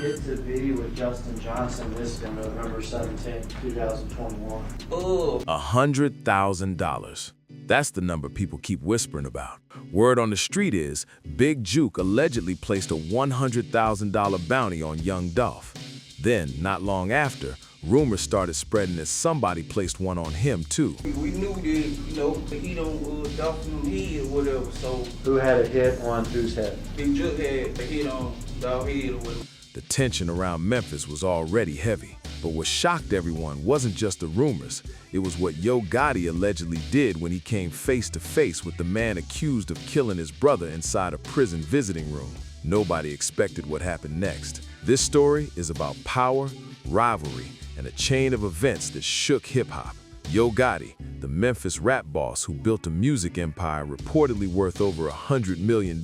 get to be with Justin Johnson this November 17, 2021? Oh. $100,000. That's the number people keep whispering about. Word on the street is Big Juke allegedly placed a $100,000 bounty on young Dolph. Then, not long after, rumors started spreading that somebody placed one on him too. We knew that, he don't Dolph knew he or whatever, so. Who had a hit on whose head? Big Juke had a hit on Dolph head or whatever. The tension around Memphis was already heavy, but what shocked everyone wasn't just the rumors. It was what Yo Gotti allegedly did when he came face to face with the man accused of killing his brother inside a prison visiting room. Nobody expected what happened next. This story is about power, rivalry, and a chain of events that shook hip-hop. Yo Gotti, the Memphis rap boss who built a music empire reportedly worth over $100 million,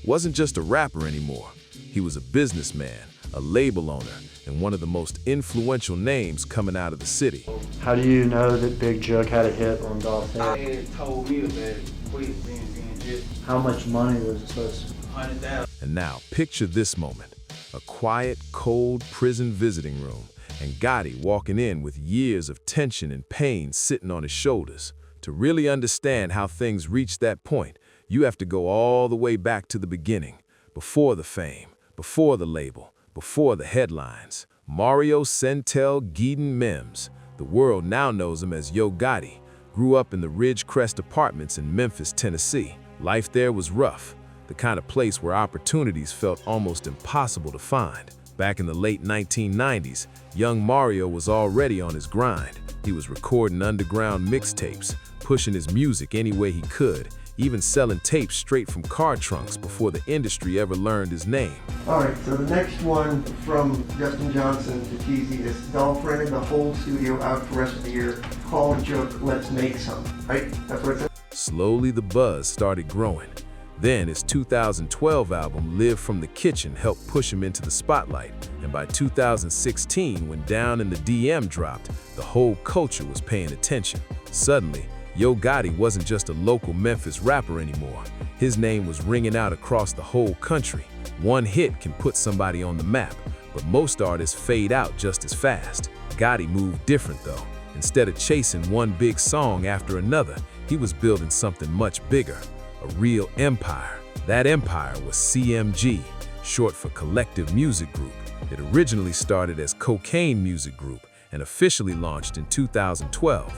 wasn't just a rapper anymore. He was a businessman, a label owner, and one of the most influential names coming out of the city. How do you know that Big Juke had a hit on Dolph's head? I had told me about it, quick, then just How much money was it supposed to be? 100,000. And now, picture this moment. A quiet, cold prison visiting room, and Gotti walking in with years of tension and pain sitting on his shoulders. To really understand how things reached that point, you have to go all the way back to the beginning, before the fame, before the label, before the headlines. Mario Centel Geeden Mims, the world now knows him as Yo Gotti, grew up in the Ridgecrest Apartments in Memphis, Tennessee. Life there was rough, the kind of place where opportunities felt almost impossible to find. Back in the late 1990s, young Mario was already on his grind. He was recording underground mixtapes, pushing his music any way he could, even selling tapes straight from car trunks before the industry ever learned his name. All right, so the next one from Justin Johnson to Teasy is Dolph rented the whole studio out for the rest of the year. Call a joke, let's make some, right? That's what it says. Slowly the buzz started growing. Then his 2012 album, Live from the Kitchen, helped push him into the spotlight. And by 2016, when Down in the DM dropped, the whole culture was paying attention. Suddenly, Yo Gotti wasn't just a local Memphis rapper anymore. His name was ringing out across the whole country. One hit can put somebody on the map, but most artists fade out just as fast. Gotti moved different though. Instead of chasing one big song after another, he was building something much bigger. A real empire. That empire was CMG, short for Collective Music Group. It originally started as Cocaine Music Group and officially launched in 2012.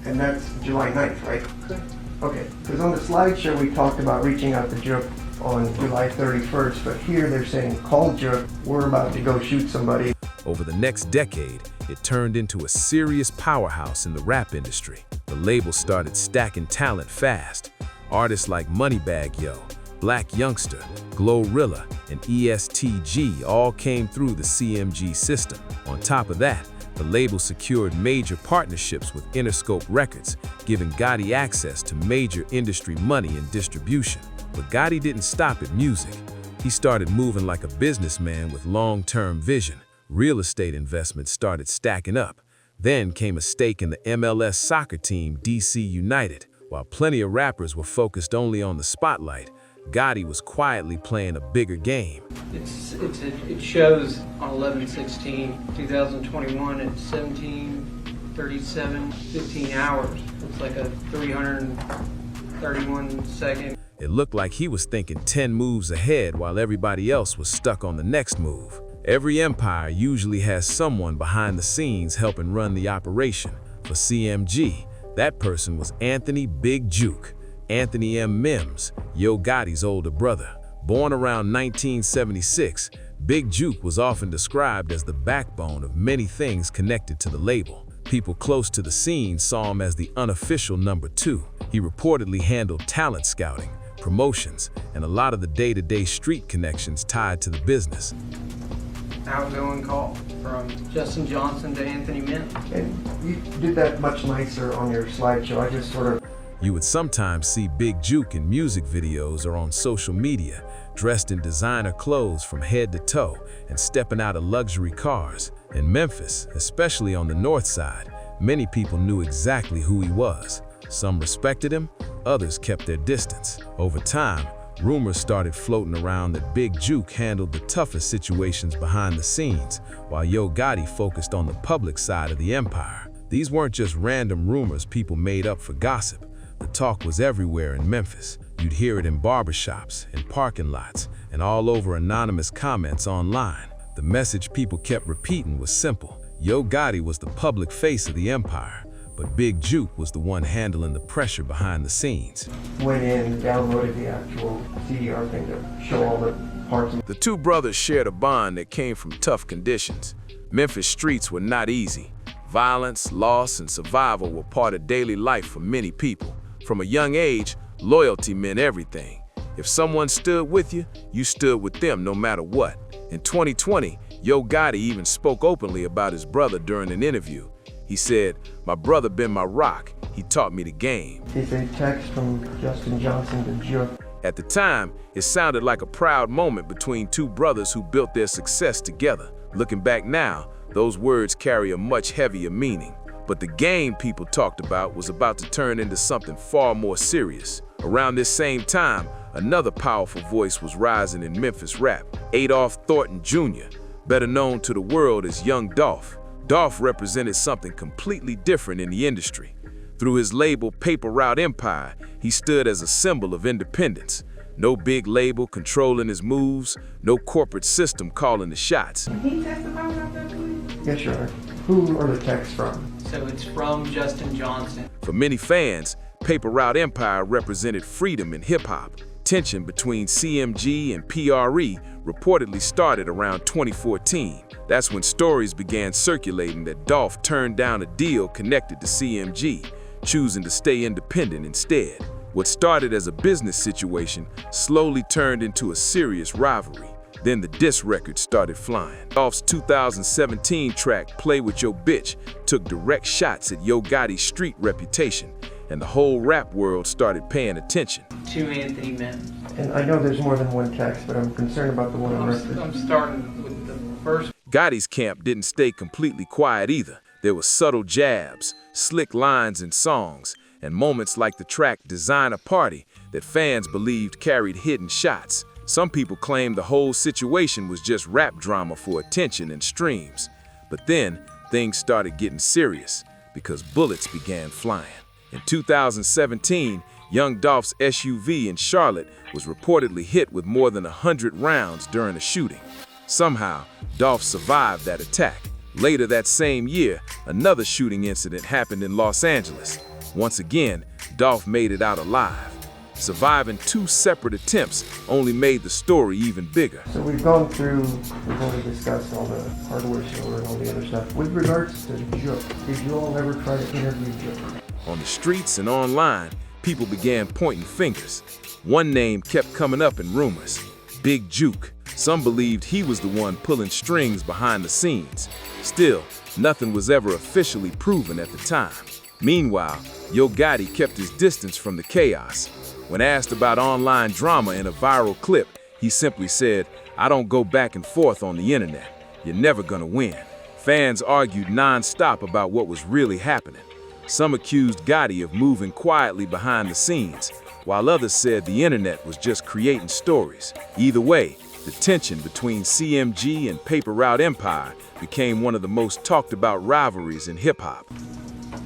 And that's July 9th, right? Okay, because on the slideshow we talked about reaching out to Juke on July 31st, but here they're saying, call Juke, we're about to go shoot somebody. Over the next decade, it turned into a serious powerhouse in the rap industry. The label started stacking talent fast. Artists like Moneybagg Yo, Black Youngster, Glorilla, and ESTG all came through the CMG system. On top of that, the label secured major partnerships with Interscope Records, giving Gotti access to major industry money and distribution. But Gotti didn't stop at music. He started moving like a businessman with long-term vision. Real estate investments started stacking up. Then came a stake in the MLS soccer team DC United. While plenty of rappers were focused only on the spotlight, Gotti was quietly playing a bigger game. It shows on 11/16/2021 at 17:37, 15 hours. It's like a 331 second. It looked like he was thinking 10 moves ahead while everybody else was stuck on the next move. Every empire usually has someone behind the scenes helping run the operation. For CMG, that person was Anthony Big Juke, Anthony M. Mims, Yo Gotti's older brother. Born around 1976, Big Juke was often described as the backbone of many things connected to the label. People close to the scene saw him as the unofficial number 2. He reportedly handled talent scouting, promotions, and a lot of the day-to-day street connections tied to the business. Outgoing call from Justin Johnson to Anthony Mims. And you did that much nicer on your slideshow. I just sort of... You would sometimes see Big Juke in music videos or on social media, dressed in designer clothes from head to toe and stepping out of luxury cars. In Memphis, especially on the north side, many people knew exactly who he was. Some respected him, others kept their distance. Over time, rumors started floating around that Big Juke handled the toughest situations behind the scenes, while Yo Gotti focused on the public side of the empire. These weren't just random rumors people made up for gossip. The talk was everywhere in Memphis. You'd hear it in barbershops, in parking lots, and all over anonymous comments online. The message people kept repeating was simple. Yo Gotti was the public face of the empire, but Big Juke was the one handling the pressure behind the scenes. Went in, downloaded the actual CDR thing to show all the parts. The two brothers shared a bond that came from tough conditions. Memphis streets were not easy. Violence, loss, and survival were part of daily life for many people. From a young age, loyalty meant everything. If someone stood with you, you stood with them no matter what. In 2020, Yo Gotti even spoke openly about his brother during an interview. He said, "My brother been my rock. He taught me the game." It's a text from Justin Johnson to Juke. At the time, it sounded like a proud moment between two brothers who built their success together. Looking back now, those words carry a much heavier meaning. But the game people talked about was about to turn into something far more serious. Around this same time, another powerful voice was rising in Memphis rap, Adolph Thornton Jr., better known to the world as Young Dolph. Dolph represented something completely different in the industry. Through his label Paper Route Empire, he stood as a symbol of independence. No big label controlling his moves, no corporate system calling the shots. Can he testify about that, please? Yes, Your Honor. Who are the texts from? So it's from Justin Johnson. For many fans, Paper Route Empire represented freedom in hip-hop. Tension between CMG and PRE reportedly started around 2014. That's when stories began circulating that Dolph turned down a deal connected to CMG, choosing to stay independent instead. What started as a business situation slowly turned into a serious rivalry. Then the diss records started flying. Dolph's 2017 track, Play With Your Bitch, took direct shots at Yo Gotti's street reputation, and the whole rap world started paying attention. To Anthony Memphis. And I know there's more than one text, but I'm concerned about the one on record. I'm starting with the first. Gotti's camp didn't stay completely quiet either. There were subtle jabs, slick lines in songs, and moments like the track Design a Party that fans believed carried hidden shots. Some people claimed the whole situation was just rap drama for attention and streams. But then, things started getting serious because bullets began flying. In 2017, Young Dolph's SUV in Charlotte was reportedly hit with more than 100 rounds during a shooting. Somehow, Dolph survived that attack. Later that same year, another shooting incident happened in Los Angeles. Once again, Dolph made it out alive. Surviving two separate attempts only made the story even bigger. So we've already discussed all the hardware store and all the other stuff. With regards to Juke, did you all ever try to interview Juke? On the streets and online, people began pointing fingers. One name kept coming up in rumors, Big Juke. Some believed he was the one pulling strings behind the scenes. Still, nothing was ever officially proven at the time. Meanwhile, Yo Gotti kept his distance from the chaos. When asked about online drama in a viral clip, he simply said, "I don't go back and forth on the internet. You're never gonna win." Fans argued non-stop about what was really happening. Some accused Gotti of moving quietly behind the scenes, while others said the internet was just creating stories. Either way, the tension between CMG and Paper Route Empire became one of the most talked about rivalries in hip-hop.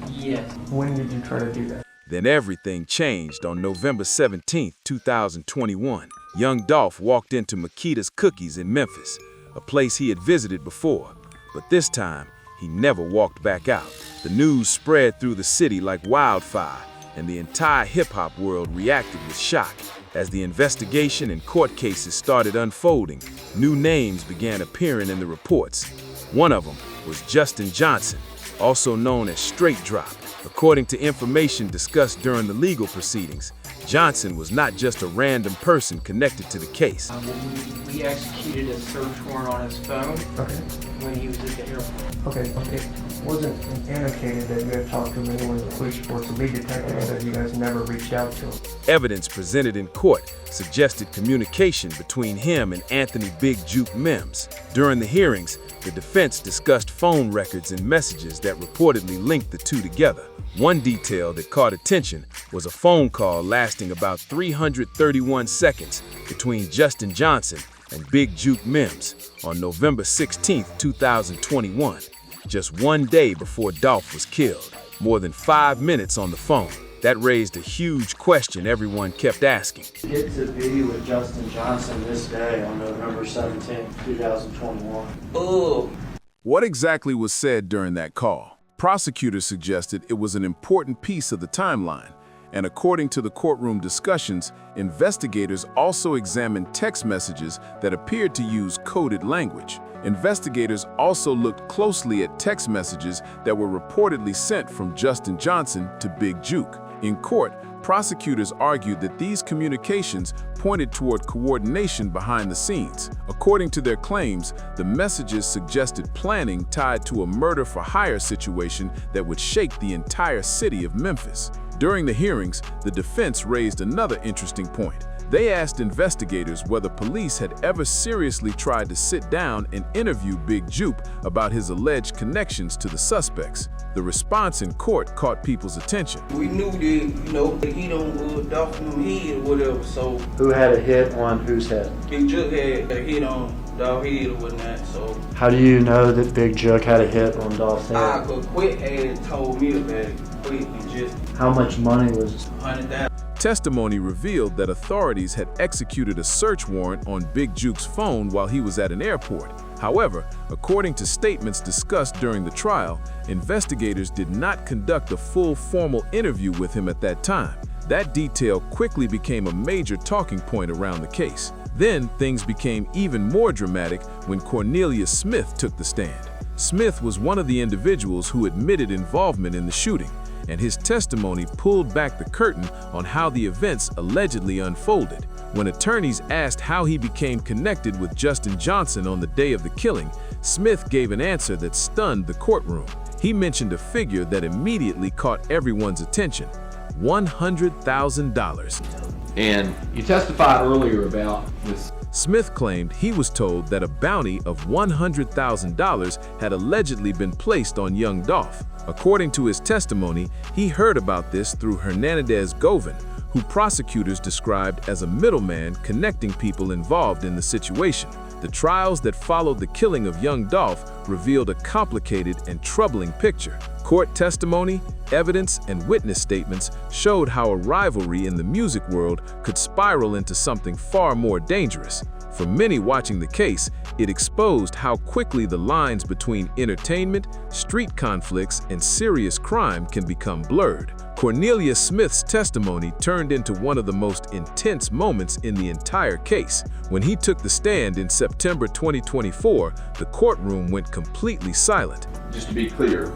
Yes. When did you try to do that? Then everything changed on November 17, 2021. Young Dolph walked into Makita's Cookies in Memphis, a place he had visited before. But this time, he never walked back out. The news spread through the city like wildfire, and the entire hip-hop world reacted with shock. As the investigation and court cases started unfolding, new names began appearing in the reports. One of them was Justin Johnson, also known as Straight Drop. According to information discussed during the legal proceedings, Johnson was not just a random person connected to the case. We executed a search warrant on his phone Okay. when he was at the airport. Okay. It wasn't annotated that you had talked to anyone in the police force. The lead detective said you guys never reached out to him. Evidence presented in court suggested communication between him and Anthony Big Juke Mims. During the hearings, The defense discussed phone records and messages that reportedly linked the two together. One detail that caught attention was a phone call lasting about 331 seconds between Justin Johnson and Big Juke Mims on November 16, 2021, just one day before Dolph was killed. More than 5 minutes on the phone. That raised a huge question everyone kept asking. Get to be with Justin Johnson this day on November 17, 2021. What exactly was said during that call? Prosecutors suggested it was an important piece of the timeline, and according to the courtroom discussions, investigators also examined text messages that appeared to use coded language. Investigators also looked closely at text messages that were reportedly sent from Justin Johnson to Big Juke. In court, prosecutors argued that these communications pointed toward coordination behind the scenes. According to their claims, the messages suggested planning tied to a murder-for-hire situation that would shake the entire city of Memphis. During the hearings, the defense raised another interesting point. They asked investigators whether police had ever seriously tried to sit down and interview Big Juke about his alleged connections to the suspects. The response in court caught people's attention. We knew that, he don't Dolph him head or whatever, so. Who had a hit on whose head? Big Juke had a hit on Dolph's head or whatnot, so. How do you know that Big Juke had a hit on Dolph's head? I could quit had told me about it. Quit and just How much money was 100,000. Testimony revealed that authorities had executed a search warrant on Big Juke's phone while he was at an airport. However, according to statements discussed during the trial, investigators did not conduct a full formal interview with him at that time. That detail quickly became a major talking point around the case. Then things became even more dramatic when Cornelius Smith took the stand. Smith was one of the individuals who admitted involvement in the shooting, and his testimony pulled back the curtain on how the events allegedly unfolded. When attorneys asked how he became connected with Justin Johnson on the day of the killing, Smith gave an answer that stunned the courtroom. He mentioned a figure that immediately caught everyone's attention: $100,000. And you testified earlier about this. Smith claimed he was told that a bounty of $100,000 had allegedly been placed on young Dolph. According to his testimony, he heard about this through Govin, who prosecutors described as a middleman connecting people involved in the situation. The trials that followed the killing of young Dolph revealed a complicated and troubling picture. Court testimony, evidence, and witness statements showed how a rivalry in the music world could spiral into something far more dangerous. For many watching the case, it exposed how quickly the lines between entertainment, street conflicts, and serious crime can become blurred. Cornelius Smith's testimony turned into one of the most intense moments in the entire case. When he took the stand in September 2024, the courtroom went completely silent. Just to be clear,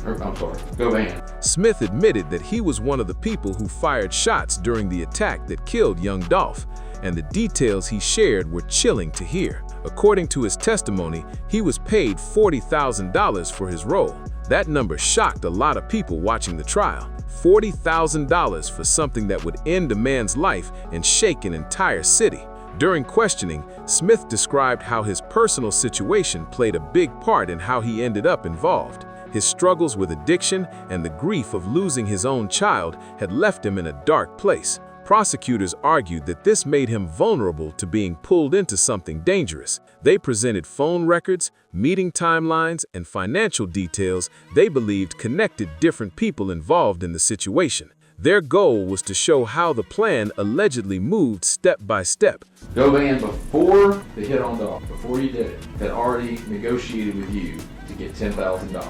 Govin. Smith admitted that he was one of the people who fired shots during the attack that killed young Dolph, and the details he shared were chilling to hear. According to his testimony, he was paid $40,000 for his role. That number shocked a lot of people watching the trial. $40,000 for something that would end a man's life and shake an entire city. During questioning, Smith described how his personal situation played a big part in how he ended up involved. His struggles with addiction and the grief of losing his own child had left him in a dark place. Prosecutors argued that this made him vulnerable to being pulled into something dangerous. They presented phone records, meeting timelines, and financial details they believed connected different people involved in the situation. Their goal was to show how the plan allegedly moved step by step. Govin, before the hit on Dolph, before you did it, had already negotiated with you to get $10,000.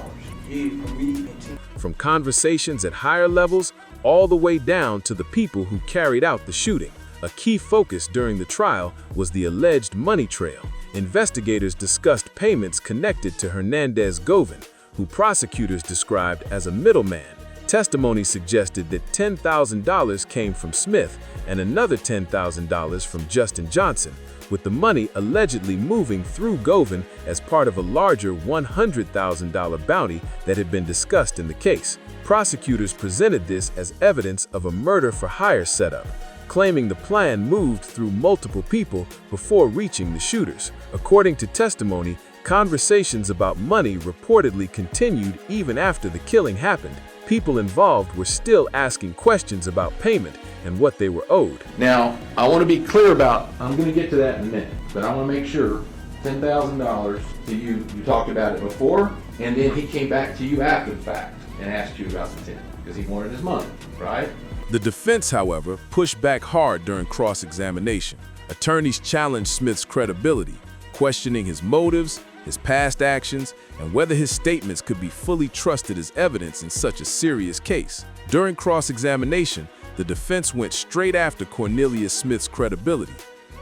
From conversations at higher levels all the way down to the people who carried out the shooting. A key focus during the trial was the alleged money trail. Investigators discussed payments connected to Govin, who prosecutors described as a middleman. Testimony suggested that $10,000 came from Smith and another $10,000 from Justin Johnson, with the money allegedly moving through Govin as part of a larger $100,000 bounty that had been discussed in the case. Prosecutors presented this as evidence of a murder-for-hire setup, claiming the plan moved through multiple people before reaching the shooters. According to testimony, Conversations about money reportedly continued even after the killing happened. People involved were still asking questions about payment and what they were owed. Now, I want to be clear about, I'm going to get to that in a minute, but I want to make sure $10,000 to you, you talked about it before, and then he came back to you after the fact and asked you about the 10 because he wanted his money, right? The defense, however, pushed back hard during cross-examination. Attorneys challenged Smith's credibility, questioning his motives, his past actions, and whether his statements could be fully trusted as evidence in such a serious case. During cross-examination, the defense went straight after Cornelius Smith's credibility.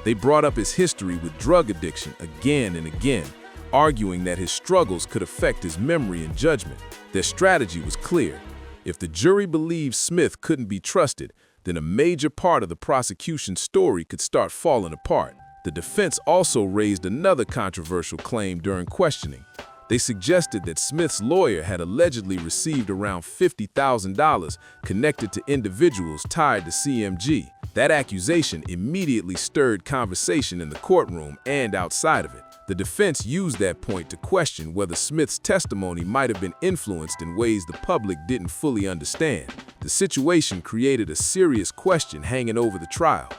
They brought up his history with drug addiction again and again, arguing that his struggles could affect his memory and judgment. Their strategy was clear. If the jury believed Smith couldn't be trusted, then a major part of the prosecution's story could start falling apart. The defense also raised another controversial claim during questioning. They suggested that Smith's lawyer had allegedly received around $50,000 connected to individuals tied to CMG. That accusation immediately stirred conversation in the courtroom and outside of it. The defense used that point to question whether Smith's testimony might have been influenced in ways the public didn't fully understand. The situation created a serious question hanging over the trial.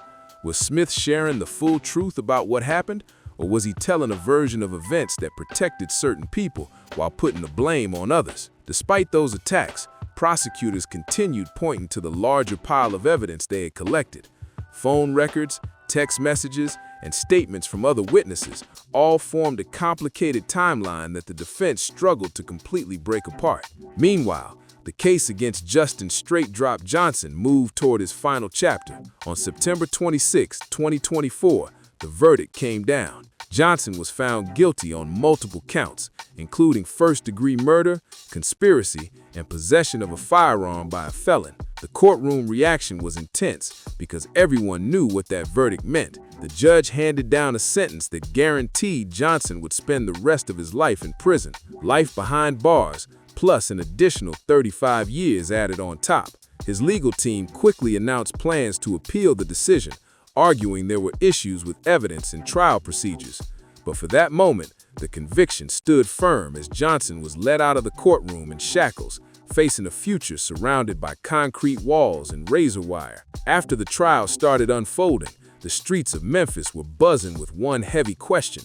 Was Smith sharing the full truth about what happened, or was he telling a version of events that protected certain people while putting the blame on others? Despite those attacks, prosecutors continued pointing to the larger pile of evidence they had collected. Phone records, text messages, and statements from other witnesses all formed a complicated timeline that the defense struggled to completely break apart. Meanwhile, the case against Justin "Straight Drop" Johnson moved toward its final chapter. On September 26, 2024, the verdict came down. Johnson was found guilty on multiple counts, including first-degree murder, conspiracy, and possession of a firearm by a felon. The courtroom reaction was intense because everyone knew what that verdict meant. The judge handed down a sentence that guaranteed Johnson would spend the rest of his life in prison, life behind bars, plus an additional 35 years added on top. His legal team quickly announced plans to appeal the decision, arguing there were issues with evidence and trial procedures. But for that moment, the conviction stood firm as Johnson was led out of the courtroom in shackles, facing a future surrounded by concrete walls and razor wire. After the trial started unfolding, the streets of Memphis were buzzing with one heavy question.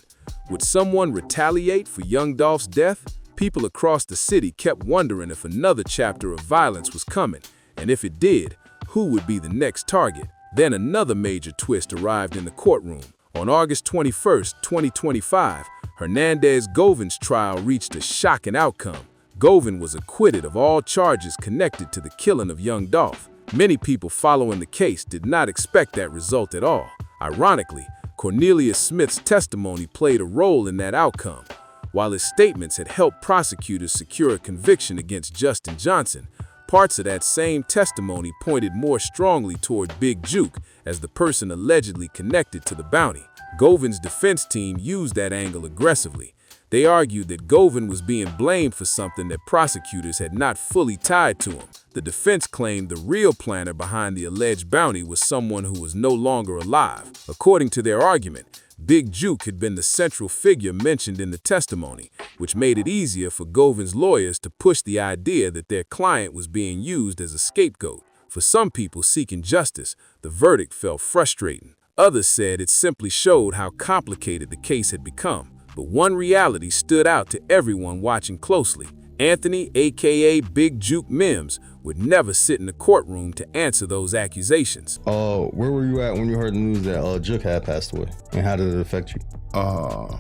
Would someone retaliate for young Dolph's death? People across the city kept wondering if another chapter of violence was coming, and if it did, who would be the next target? Then another major twist arrived in the courtroom. On August 21, 2025, Hernandez Govin's trial reached a shocking outcome. Govin was acquitted of all charges connected to the killing of young Dolph. Many people following the case did not expect that result at all. Ironically, Cornelius Smith's testimony played a role in that outcome. While his statements had helped prosecutors secure a conviction against Justin Johnson, parts of that same testimony pointed more strongly toward Big Juke as the person allegedly connected to the bounty. Govin's defense team used that angle aggressively. They argued that Govin was being blamed for something that prosecutors had not fully tied to him. The defense claimed the real planner behind the alleged bounty was someone who was no longer alive. According to their argument, Big Juke had been the central figure mentioned in the testimony, which made it easier for Govin's lawyers to push the idea that their client was being used as a scapegoat. For some people seeking justice, the verdict felt frustrating. Others said it simply showed how complicated the case had become. But one reality stood out to everyone watching closely. Anthony, aka Big Juke Mims, would never sit in the courtroom to answer those accusations. Where were you at when you heard the news that Juke had passed away? And how did it affect you? I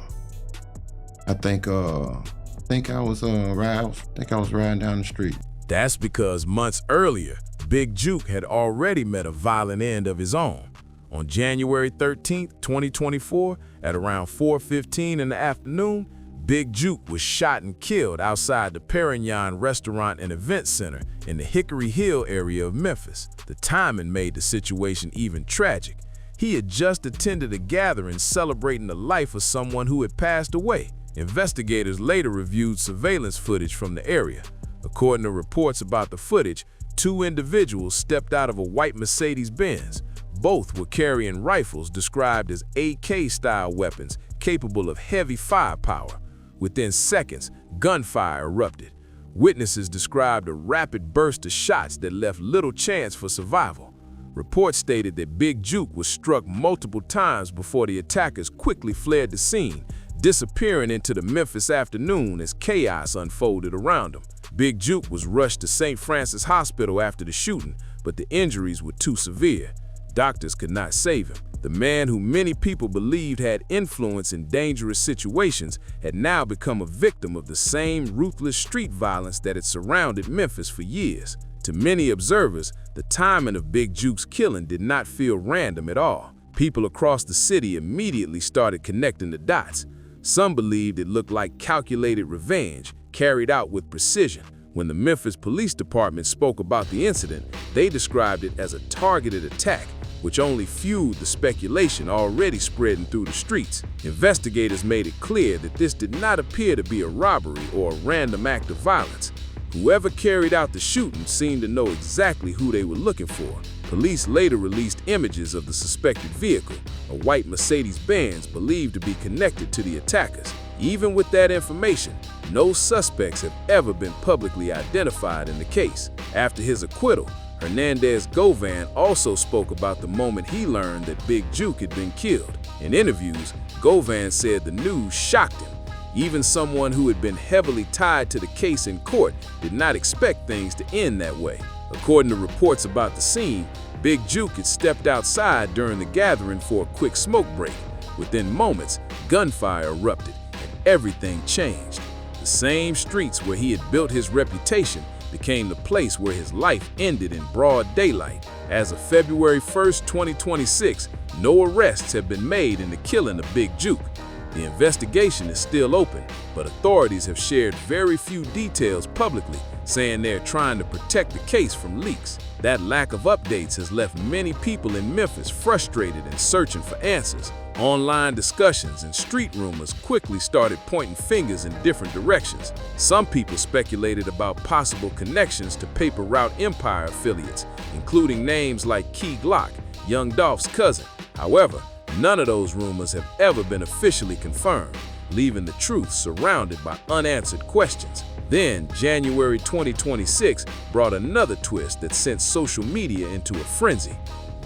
think I was riding down the street. That's because months earlier, Big Juke had already met a violent end of his own. On January 13, 2024, at around 4:15 in the afternoon, Big Juke was shot and killed outside the Perignon Restaurant and Event Center in the Hickory Hill area of Memphis. The timing made the situation even tragic. He had just attended a gathering celebrating the life of someone who had passed away. Investigators later reviewed surveillance footage from the area. According to reports about the footage, two individuals stepped out of a white Mercedes-Benz. Both were carrying rifles described as AK-style weapons capable of heavy firepower. Within seconds, gunfire erupted. Witnesses described a rapid burst of shots that left little chance for survival. Reports stated that Big Juke was struck multiple times before the attackers quickly fled the scene, disappearing into the Memphis afternoon as chaos unfolded around him. Big Juke was rushed to St. Francis Hospital after the shooting, but the injuries were too severe. Doctors could not save him. The man who many people believed had influence in dangerous situations had now become a victim of the same ruthless street violence that had surrounded Memphis for years. To many observers, the timing of Big Juke's killing did not feel random at all. People across the city immediately started connecting the dots. Some believed it looked like calculated revenge, carried out with precision. When the Memphis Police Department spoke about the incident, they described it as a targeted attack, which only fueled the speculation already spreading through the streets. Investigators made it clear that this did not appear to be a robbery or a random act of violence. Whoever carried out the shooting seemed to know exactly who they were looking for. Police later released images of the suspected vehicle, a white Mercedes-Benz believed to be connected to the attackers. Even with that information, no suspects have ever been publicly identified in the case. After his acquittal, Govin also spoke about the moment he learned that Big Juke had been killed. In interviews, Govin said the news shocked him. Even someone who had been heavily tied to the case in court did not expect things to end that way. According to reports about the scene, Big Juke had stepped outside during the gathering for a quick smoke break. Within moments, gunfire erupted and everything changed. The same streets where he had built his reputation became the place where his life ended in broad daylight. As of February 1st, 2026, no arrests have been made in the killing of Big Juke. The investigation is still open, but authorities have shared very few details publicly, saying they're trying to protect the case from leaks. That lack of updates has left many people in Memphis frustrated and searching for answers. Online discussions and street rumors quickly started pointing fingers in different directions. Some people speculated about possible connections to Paper Route Empire affiliates, including names like Key Glock, Young Dolph's cousin. However, none of those rumors have ever been officially confirmed, leaving the truth surrounded by unanswered questions. Then, January 2026 brought another twist that sent social media into a frenzy.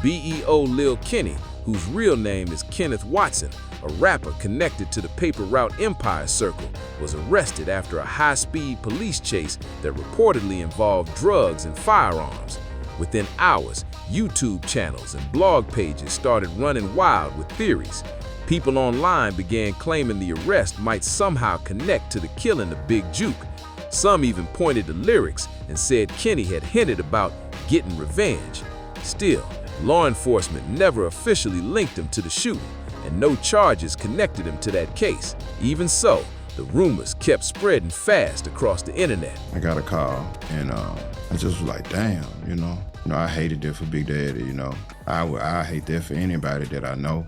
BEO Lil Kenny, whose real name is Kenneth Watson, a rapper connected to the Paper Route Empire circle, was arrested after a high-speed police chase that reportedly involved drugs and firearms. Within hours, YouTube channels and blog pages started running wild with theories. People online began claiming the arrest might somehow connect to the killing of Big Juke. Some even pointed to lyrics and said Kenny had hinted about getting revenge. Still, law enforcement never officially linked him to the shooting, and no charges connected him to that case. Even so, the rumors kept spreading fast across the internet. I got a call, and I just was like, damn, I hated that for Big Daddy, I hate that for anybody that I know,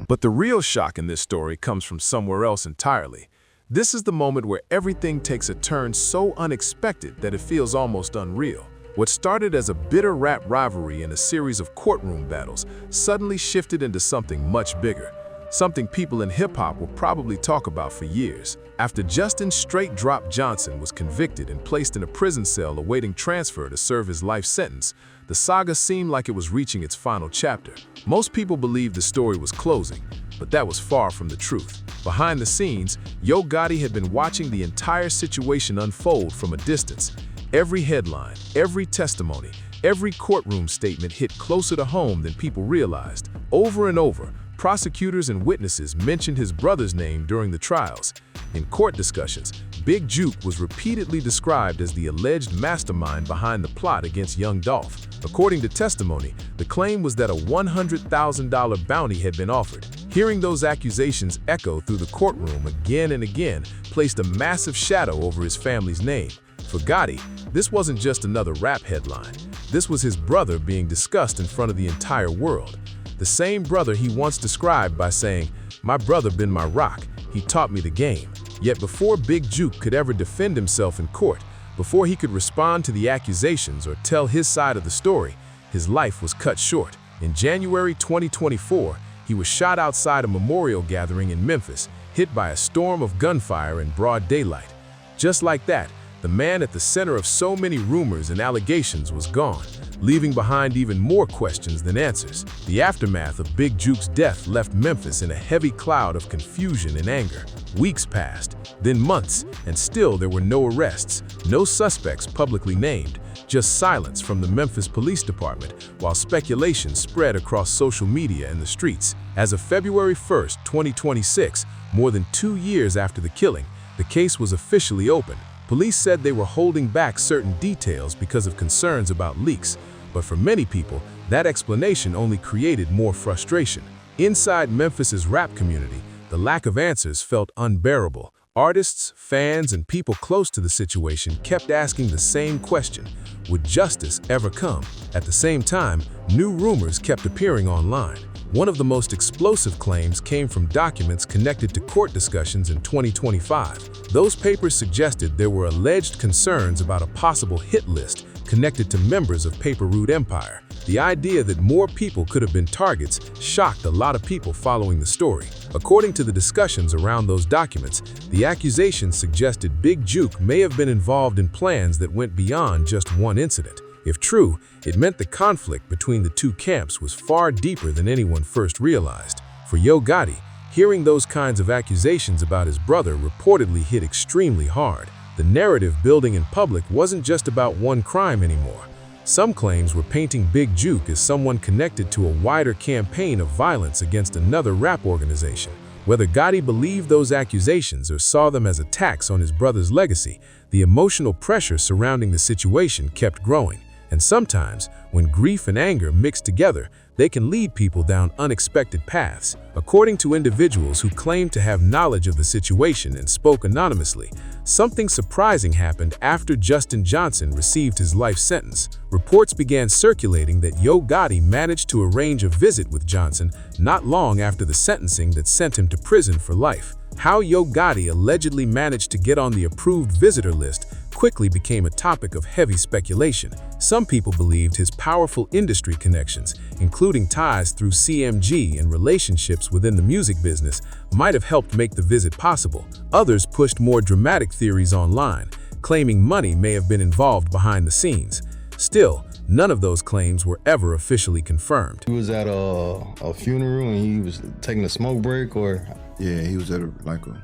But the real shock in this story comes from somewhere else entirely. This is the moment where everything takes a turn so unexpected that it feels almost unreal. What started as a bitter rap rivalry and a series of courtroom battles suddenly shifted into something much bigger, something people in hip-hop will probably talk about for years. After Justin Straight Drop Johnson was convicted and placed in a prison cell awaiting transfer to serve his life sentence, the saga seemed like it was reaching its final chapter. Most people believed the story was closing, but that was far from the truth. Behind the scenes, Yo Gotti had been watching the entire situation unfold from a distance. Every headline, every testimony, every courtroom statement hit closer to home than people realized. Over and over, prosecutors and witnesses mentioned his brother's name during the trials. In court discussions, Big Juke was repeatedly described as the alleged mastermind behind the plot against young Dolph. According to testimony, the claim was that a $100,000 bounty had been offered. Hearing those accusations echo through the courtroom again and again placed a massive shadow over his family's name. For Gotti, this wasn't just another rap headline. This was his brother being discussed in front of the entire world. The same brother he once described by saying, "My brother been my rock, he taught me the game." Yet before Big Juke could ever defend himself in court, before he could respond to the accusations or tell his side of the story, his life was cut short. In January 2024, he was shot outside a memorial gathering in Memphis. hit by a storm of gunfire in broad daylight. Just like that, the man at the center of so many rumors and allegations was gone, leaving behind even more questions than answers. The aftermath of Big Juke's death left Memphis in a heavy cloud of confusion and anger. Weeks passed, then months, and still there were no arrests, no suspects publicly named, just silence from the Memphis Police Department, while speculation spread across social media and the streets. As of February 1st, 2026, more than 2 years after the killing, the case was officially opened. Police said they were holding back certain details because of concerns about leaks, but for many people, that explanation only created more frustration. Inside Memphis's rap community, the lack of answers felt unbearable. Artists, fans, and people close to the situation kept asking the same question: would justice ever come? At the same time, new rumors kept appearing online. One of the most explosive claims came from documents connected to court discussions in 2025. Those papers suggested there were alleged concerns about a possible hit list connected to members of Paper Route Empire. The idea that more people could have been targets shocked a lot of people following the story. According to the discussions around those documents, the accusations suggested Big Juke may have been involved in plans that went beyond just one incident. If true, it meant the conflict between the two camps was far deeper than anyone first realized. For Yo Gotti, hearing those kinds of accusations about his brother reportedly hit extremely hard. The narrative building in public wasn't just about one crime anymore. Some claims were painting Big Juke as someone connected to a wider campaign of violence against another rap organization. Whether Gotti believed those accusations or saw them as attacks on his brother's legacy, the emotional pressure surrounding the situation kept growing. And sometimes, when grief and anger mix together, they can lead people down unexpected paths. According to individuals who claimed to have knowledge of the situation and spoke anonymously, something surprising happened after Justin Johnson received his life sentence. Reports began circulating that Yo Gotti managed to arrange a visit with Johnson not long after the sentencing that sent him to prison for life. How Yo Gotti allegedly managed to get on the approved visitor list quickly became a topic of heavy speculation. Some people believed his powerful industry connections, including ties through CMG and relationships within the music business, might have helped make the visit possible. Others pushed more dramatic theories online, claiming money may have been involved behind the scenes. Still, none of those claims were ever officially confirmed. He was at a funeral and he was taking a smoke break, or? Yeah, he was at a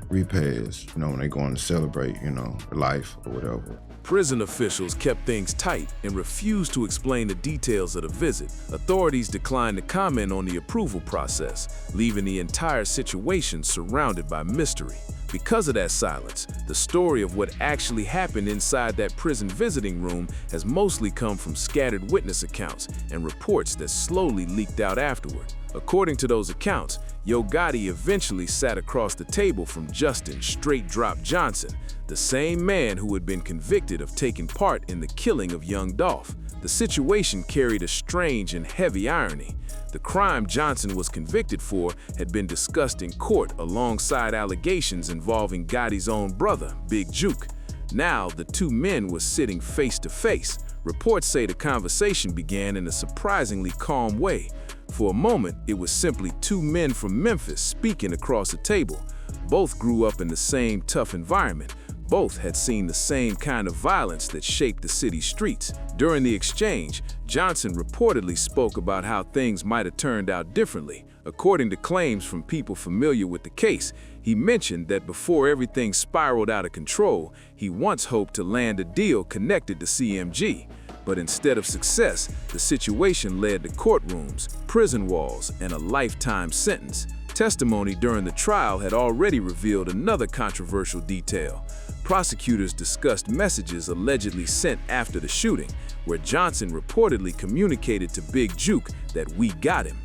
repast, when they going to celebrate, life or whatever. Prison officials kept things tight and refused to explain the details of the visit. Authorities declined to comment on the approval process, leaving the entire situation surrounded by mystery. Because of that silence, the story of what actually happened inside that prison visiting room has mostly come from scattered witness accounts and reports that slowly leaked out afterward. According to those accounts, Yo Gotti eventually sat across the table from Justin Straight Drop Johnson, the same man who had been convicted of taking part in the killing of young Dolph. The situation carried a strange and heavy irony. The crime Johnson was convicted for had been discussed in court alongside allegations involving Gotti's own brother, Big Juke. Now, the two men were sitting face to face. Reports say the conversation began in a surprisingly calm way. For a moment, it was simply two men from Memphis speaking across a table. Both grew up in the same tough environment. Both had seen the same kind of violence that shaped the city's streets. During the exchange, Johnson reportedly spoke about how things might have turned out differently. According to claims from people familiar with the case, he mentioned that before everything spiraled out of control, he once hoped to land a deal connected to CMG. But instead of success, the situation led to courtrooms, prison walls, and a lifetime sentence. Testimony during the trial had already revealed another controversial detail. Prosecutors discussed messages allegedly sent after the shooting, where Johnson reportedly communicated to Big Juke that "we got him."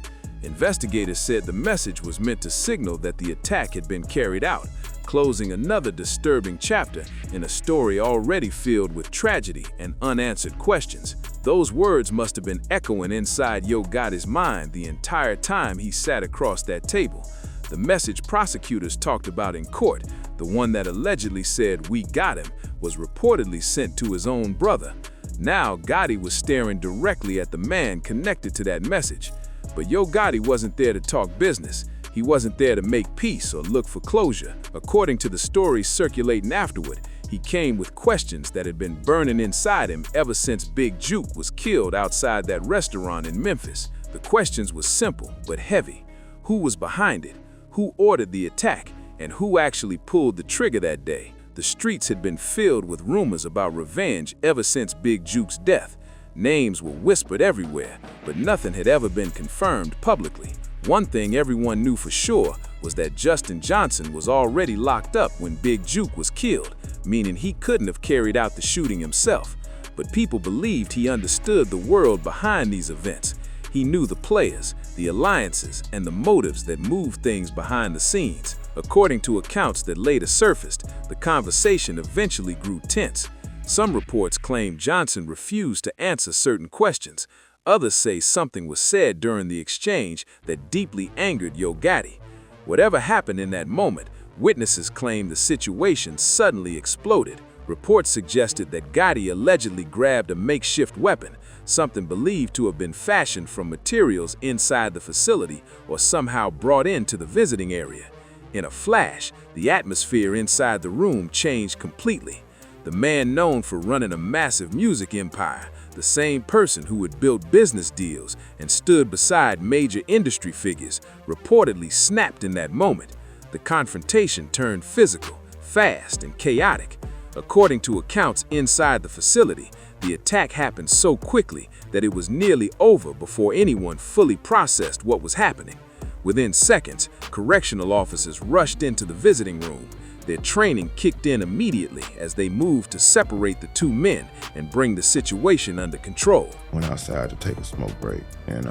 Investigators said the message was meant to signal that the attack had been carried out, closing another disturbing chapter in a story already filled with tragedy and unanswered questions. Those words must have been echoing inside Yo Gotti's mind the entire time he sat across that table. The message prosecutors talked about in court, the one that allegedly said "we got him," was reportedly sent to his own brother. Now Gotti was staring directly at the man connected to that message. But Yo Gotti wasn't there to talk business. He wasn't there to make peace or look for closure. According to the stories circulating afterward, he came with questions that had been burning inside him ever since Big Juke was killed outside that restaurant in Memphis. The questions were simple but heavy. Who was behind it? Who ordered the attack? And who actually pulled the trigger that day? The streets had been filled with rumors about revenge ever since Big Juke's death. Names were whispered everywhere, but nothing had ever been confirmed publicly. One thing everyone knew for sure was that Justin Johnson was already locked up when Big Juke was killed, meaning he couldn't have carried out the shooting himself. But people believed he understood the world behind these events. He knew the players, the alliances, and the motives that moved things behind the scenes. According to accounts that later surfaced, the conversation eventually grew tense. Some reports claim Johnson refused to answer certain questions. Others say something was said during the exchange that deeply angered Yo Gotti. Whatever happened in that moment, witnesses claim the situation suddenly exploded. Reports suggested that Gotti allegedly grabbed a makeshift weapon, something believed to have been fashioned from materials inside the facility or somehow brought into the visiting area. In a flash, the atmosphere inside the room changed completely. The man known for running a massive music empire, the same person who had built business deals and stood beside major industry figures, reportedly snapped in that moment. The confrontation turned physical, fast, and chaotic. According to accounts inside the facility, the attack happened so quickly that it was nearly over before anyone fully processed what was happening. Within seconds, correctional officers rushed into the visiting room. Their training kicked in immediately as they moved to separate the two men and bring the situation under control. Went outside to take a smoke break, and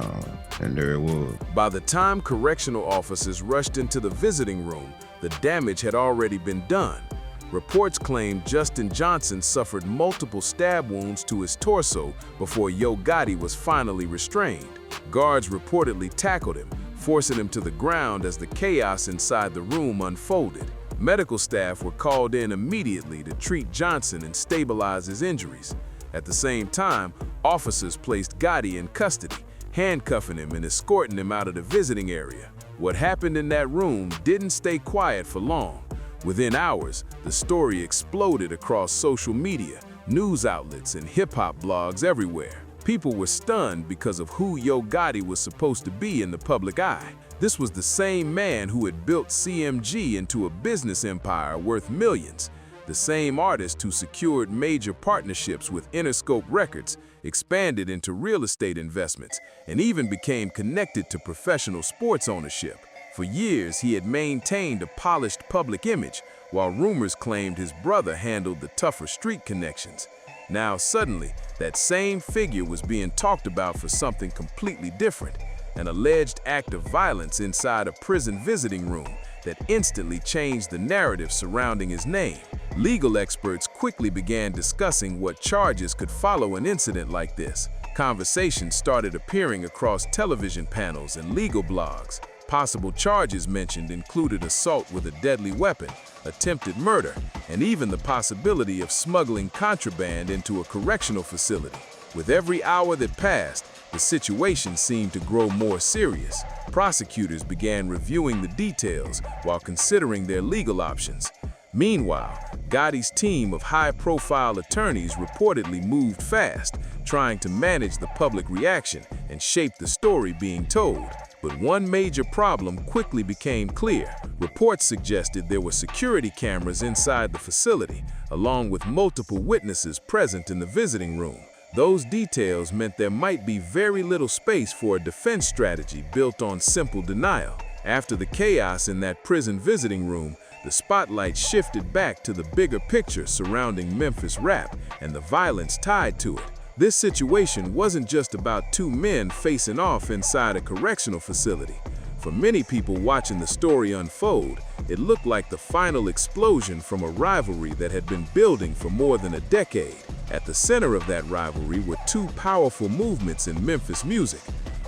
there it was. By the time correctional officers rushed into the visiting room, the damage had already been done. Reports claim Justin Johnson suffered multiple stab wounds to his torso before Yo Gotti was finally restrained. Guards reportedly tackled him, forcing him to the ground as the chaos inside the room unfolded. Medical staff were called in immediately to treat Johnson and stabilize his injuries. At the same time, officers placed Gotti in custody, handcuffing him and escorting him out of the visiting area. What happened in that room didn't stay quiet for long. Within hours, the story exploded across social media, news outlets, and hip-hop blogs everywhere. People were stunned because of who Yo Gotti was supposed to be in the public eye. This was the same man who had built CMG into a business empire worth millions, the same artist who secured major partnerships with Interscope Records, expanded into real estate investments, and even became connected to professional sports ownership. For years, he had maintained a polished public image, while rumors claimed his brother handled the tougher street connections. Now suddenly, that same figure was being talked about for something completely different, an alleged act of violence inside a prison visiting room that instantly changed the narrative surrounding his name. Legal experts quickly began discussing what charges could follow an incident like this. Conversations started appearing across television panels and legal blogs. Possible charges mentioned included assault with a deadly weapon, attempted murder, and even the possibility of smuggling contraband into a correctional facility. With every hour that passed, the situation seemed to grow more serious. Prosecutors began reviewing the details while considering their legal options. Meanwhile, Gotti's team of high-profile attorneys reportedly moved fast, trying to manage the public reaction and shape the story being told. But one major problem quickly became clear. Reports suggested there were security cameras inside the facility, along with multiple witnesses present in the visiting room. Those details meant there might be very little space for a defense strategy built on simple denial. After the chaos in that prison visiting room, the spotlight shifted back to the bigger picture surrounding Memphis rap and the violence tied to it. This situation wasn't just about two men facing off inside a correctional facility. For many people watching the story unfold, it looked like the final explosion from a rivalry that had been building for more than a decade. At the center of that rivalry were two powerful movements in Memphis music.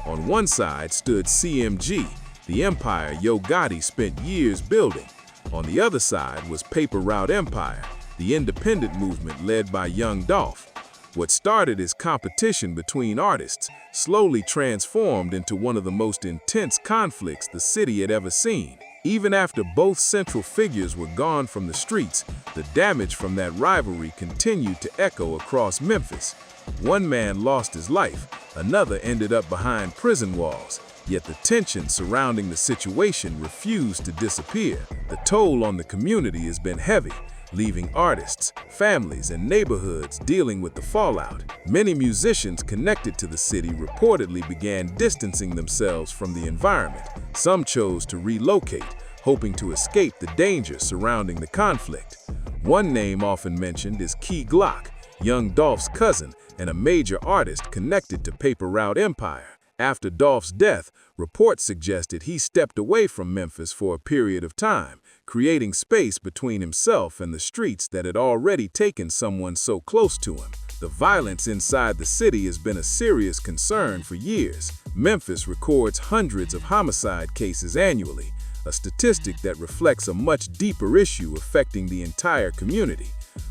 On one side stood CMG, the empire Yo Gotti spent years building. On the other side was Paper Route Empire, the independent movement led by young Dolph. What started as competition between artists slowly transformed into one of the most intense conflicts the city had ever seen. Even after both central figures were gone from the streets, the damage from that rivalry continued to echo across Memphis. One man lost his life, another ended up behind prison walls. Yet the tension surrounding the situation refused to disappear. The toll on the community has been heavy, leaving artists, families, and neighborhoods dealing with the fallout. Many musicians connected to the city reportedly began distancing themselves from the environment. Some chose to relocate, hoping to escape the danger surrounding the conflict. One name often mentioned is Key Glock, young Dolph's cousin and a major artist connected to Paper Route Empire. After Dolph's death, reports suggested he stepped away from Memphis for a period of time, creating space between himself and the streets that had already taken someone so close to him. The violence inside the city has been a serious concern for years. Memphis records hundreds of homicide cases annually, a statistic that reflects a much deeper issue affecting the entire community.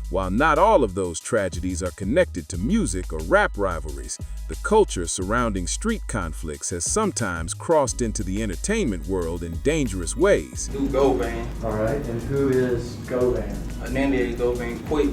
While not all of those tragedies are connected to music or rap rivalries, the culture surrounding street conflicts has sometimes crossed into the entertainment world in dangerous ways. Do Govin. All right, and who is Govin? And then they Govin quick,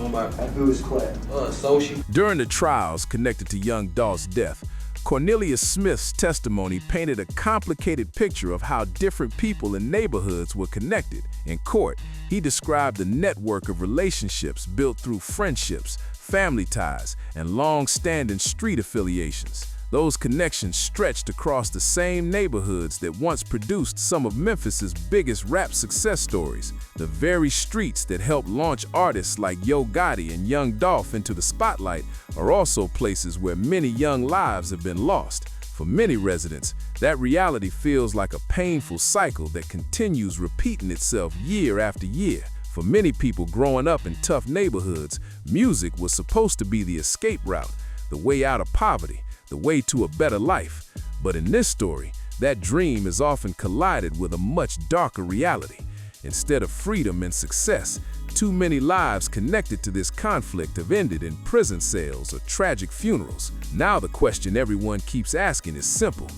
about And who is Clay? social. During the trials connected to young Dolph's death, Cornelius Smith's testimony painted a complicated picture of how different people and neighborhoods were connected. In court, he described the network of relationships built through friendships, family ties, and long-standing street affiliations. Those connections stretched across the same neighborhoods that once produced some of Memphis's biggest rap success stories. The very streets that helped launch artists like Yo Gotti and young Dolph into the spotlight are also places where many young lives have been lost. For many residents, that reality feels like a painful cycle that continues repeating itself year after year. For many people growing up in tough neighborhoods, music was supposed to be the escape route, the way out of poverty, the way to a better life. But in this story, that dream is often collided with a much darker reality. Instead of freedom and success, too many lives connected to this conflict have ended in prison cells or tragic funerals. Now the question everyone keeps asking is simple.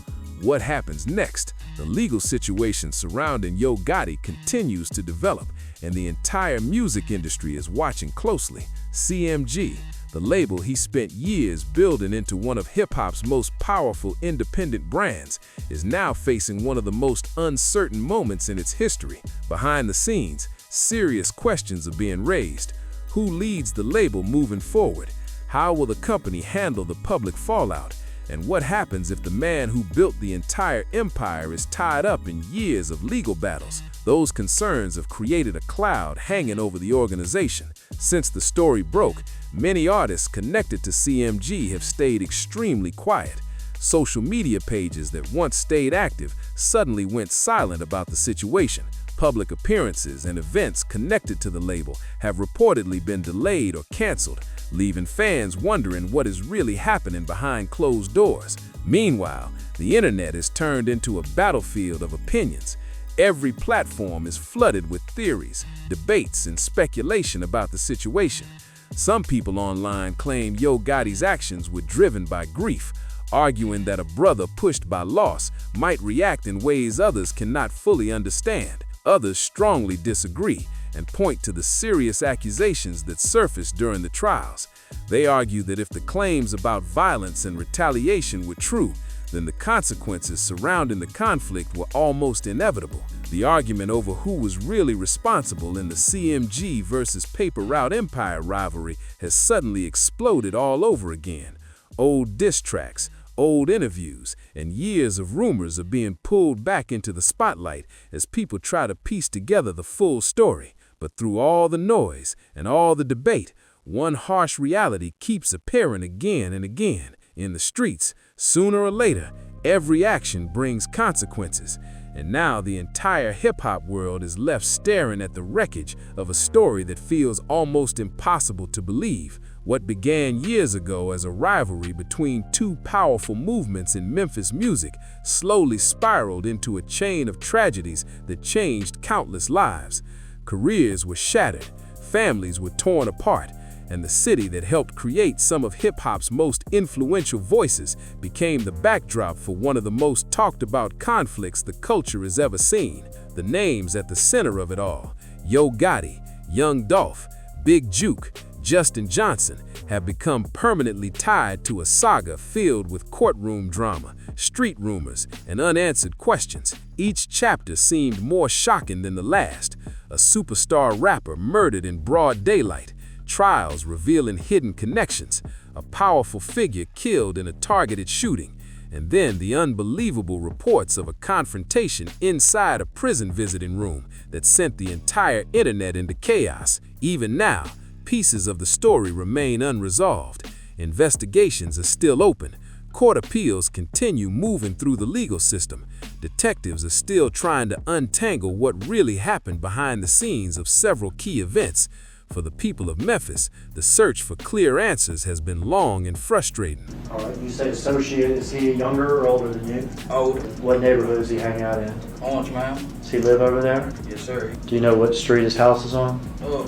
What happens next? The legal situation surrounding Yo Gotti continues to develop, and the entire music industry is watching closely. CMG, the label he spent years building into one of hip-hop's most powerful independent brands, is now facing one of the most uncertain moments in its history. Behind the scenes, serious questions are being raised. Who leads the label moving forward? How will the company handle the public fallout? And what happens if the man who built the entire empire is tied up in years of legal battles? Those concerns have created a cloud hanging over the organization. Since the story broke, many artists connected to CMG have stayed extremely quiet. Social media pages that once stayed active suddenly went silent about the situation. Public appearances and events connected to the label have reportedly been delayed or canceled, leaving fans wondering what is really happening behind closed doors. Meanwhile, the internet is turned into a battlefield of opinions. Every platform is flooded with theories, debates, and speculation about the situation. Some people online claim Yo Gotti's actions were driven by grief, arguing that a brother pushed by loss might react in ways others cannot fully understand. Others strongly disagree and point to the serious accusations that surfaced during the trials. They argue that if the claims about violence and retaliation were true, then the consequences surrounding the conflict were almost inevitable. The argument over who was really responsible in the CMG versus Paper Route Empire rivalry has suddenly exploded all over again. Old diss tracks, old interviews, and years of rumors are being pulled back into the spotlight as people try to piece together the full story. But through all the noise and all the debate, one harsh reality keeps appearing again and again. In the streets, sooner or later, every action brings consequences. And now the entire hip-hop world is left staring at the wreckage of a story that feels almost impossible to believe. What began years ago as a rivalry between two powerful movements in Memphis music slowly spiraled into a chain of tragedies that changed countless lives. Careers were shattered, families were torn apart, and the city that helped create some of hip-hop's most influential voices became the backdrop for one of the most talked about conflicts the culture has ever seen. The names at the center of it all, Yo Gotti, Young Dolph, Big Juke, Justin Johnson, have become permanently tied to a saga filled with courtroom drama, street rumors, and unanswered questions. Each chapter seemed more shocking than the last. A superstar rapper murdered in broad daylight, trials revealing hidden connections, a powerful figure killed in a targeted shooting, and then the unbelievable reports of a confrontation inside a prison visiting room that sent the entire internet into chaos. Even now, pieces of the story remain unresolved. Investigations are still open. Court appeals continue moving through the legal system. Detectives are still trying to untangle what really happened behind the scenes of several key events. For the people of Memphis, the search for clear answers has been long and frustrating. All right, you say associate, is he younger or older than you? Older. What neighborhood does he hang out in? Orange Mountain. Does he live over there? Yes, sir. Do you know what street his house is on?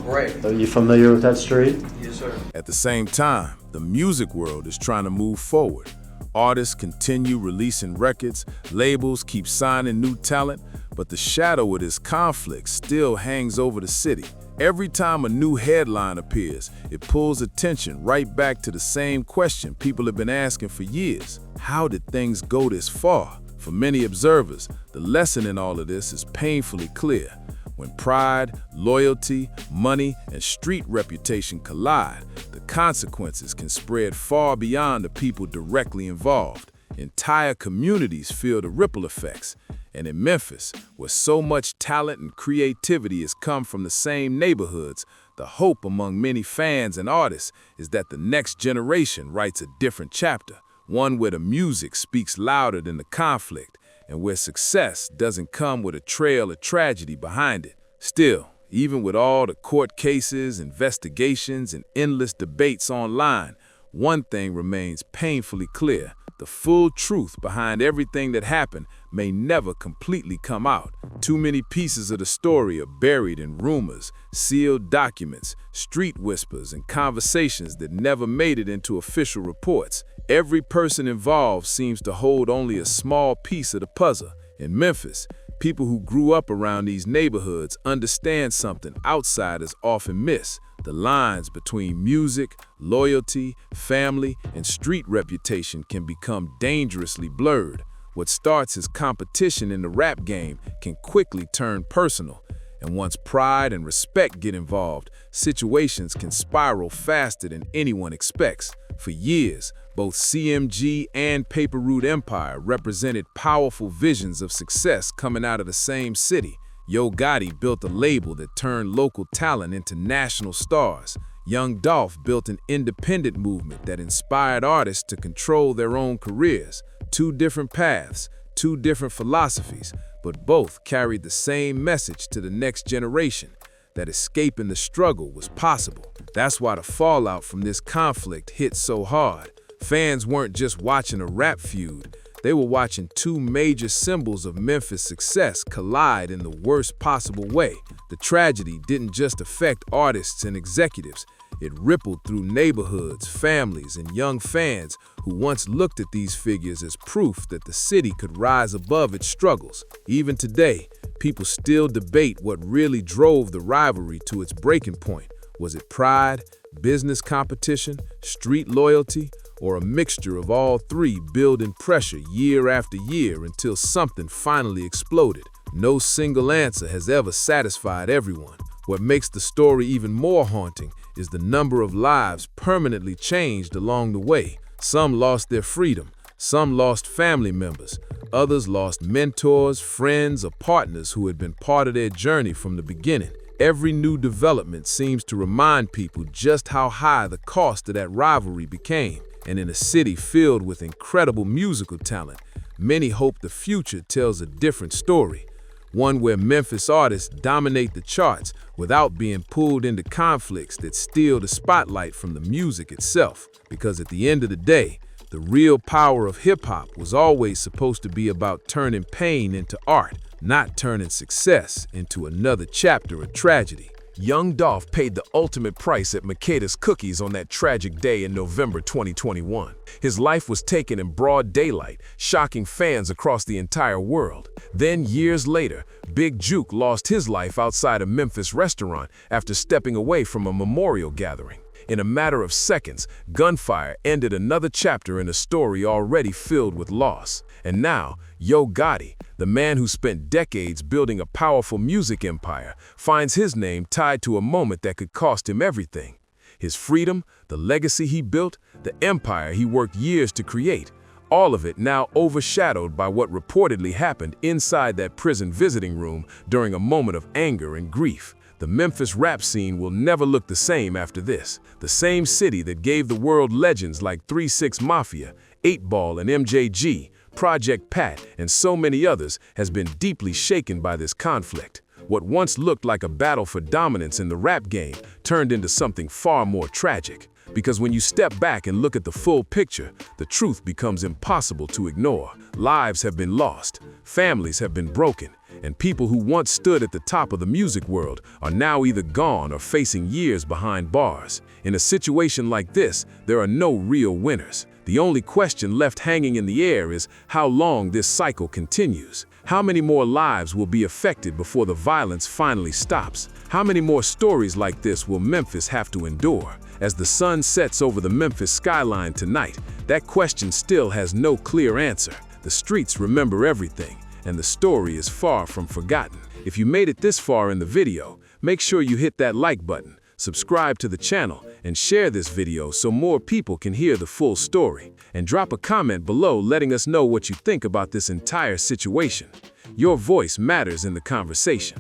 Brad. Are you familiar with that street? Yes, sir. At the same time, the music world is trying to move forward. Artists continue releasing records, labels keep signing new talent, but the shadow of this conflict still hangs over the city. Every time a new headline appears, it pulls attention right back to the same question people have been asking for years. How did things go this far? For many observers, the lesson in all of this is painfully clear. When pride, loyalty, money, and street reputation collide, the consequences can spread far beyond the people directly involved. Entire communities feel the ripple effects. And in Memphis, where so much talent and creativity has come from the same neighborhoods, the hope among many fans and artists is that the next generation writes a different chapter, one where the music speaks louder than the conflict, and where success doesn't come with a trail of tragedy behind it. Still, even with all the court cases, investigations, and endless debates online, one thing remains painfully clear. The full truth behind everything that happened may never completely come out. Too many pieces of the story are buried in rumors, sealed documents, street whispers, and conversations that never made it into official reports. Every person involved seems to hold only a small piece of the puzzle. In Memphis, people who grew up around these neighborhoods understand something outsiders often miss. The lines between music, loyalty, family, and street reputation can become dangerously blurred. What starts as competition in the rap game can quickly turn personal. And once pride and respect get involved, situations can spiral faster than anyone expects. For years, both CMG and Paper Route Empire represented powerful visions of success coming out of the same city. Yo Gotti built a label that turned local talent into national stars. Young Dolph built an independent movement that inspired artists to control their own careers. Two different paths, two different philosophies, but both carried the same message to the next generation, that escaping the struggle was possible. That's why the fallout from this conflict hit so hard. Fans weren't just watching a rap feud, they were watching two major symbols of Memphis' success collide in the worst possible way. The tragedy didn't just affect artists and executives, it rippled through neighborhoods, families, and young fans who once looked at these figures as proof that the city could rise above its struggles. Even today, people still debate what really drove the rivalry to its breaking point. Was it pride, business competition, street loyalty, or a mixture of all three building pressure year after year until something finally exploded? No single answer has ever satisfied everyone. What makes the story even more haunting is the number of lives permanently changed along the way. Some lost their freedom, some lost family members, others lost mentors, friends, or partners who had been part of their journey from the beginning. Every new development seems to remind people just how high the cost of that rivalry became. And in a city filled with incredible musical talent, many hope the future tells a different story. One where Memphis artists dominate the charts without being pulled into conflicts that steal the spotlight from the music itself. Because at the end of the day, the real power of hip-hop was always supposed to be about turning pain into art, not turning success into another chapter of tragedy. Young Dolph paid the ultimate price at Makeda's Cookies on that tragic day in November 2021. His life was taken in broad daylight, shocking fans across the entire world. Then, years later, Big Juke lost his life outside a Memphis restaurant after stepping away from a memorial gathering. In a matter of seconds, gunfire ended another chapter in a story already filled with loss. And now, Yo Gotti, the man who spent decades building a powerful music empire, finds his name tied to a moment that could cost him everything. His freedom, the legacy he built, the empire he worked years to create, all of it now overshadowed by what reportedly happened inside that prison visiting room during a moment of anger and grief. The Memphis rap scene will never look the same after this. The same city that gave the world legends like 3 6 Mafia, 8 Ball and MJG, Project Pat, and so many others has been deeply shaken by this conflict. What once looked like a battle for dominance in the rap game turned into something far more tragic. Because when you step back and look at the full picture, the truth becomes impossible to ignore. Lives have been lost, families have been broken, and people who once stood at the top of the music world are now either gone or facing years behind bars. In a situation like this, there are no real winners. The only question left hanging in the air is how long this cycle continues. How many more lives will be affected before the violence finally stops? How many more stories like this will Memphis have to endure? As the sun sets over the Memphis skyline tonight, that question still has no clear answer. The streets remember everything, and the story is far from forgotten. If you made it this far in the video, make sure you hit that like button, subscribe to the channel, and share this video so more people can hear the full story. And drop a comment below letting us know what you think about this entire situation. Your voice matters in the conversation.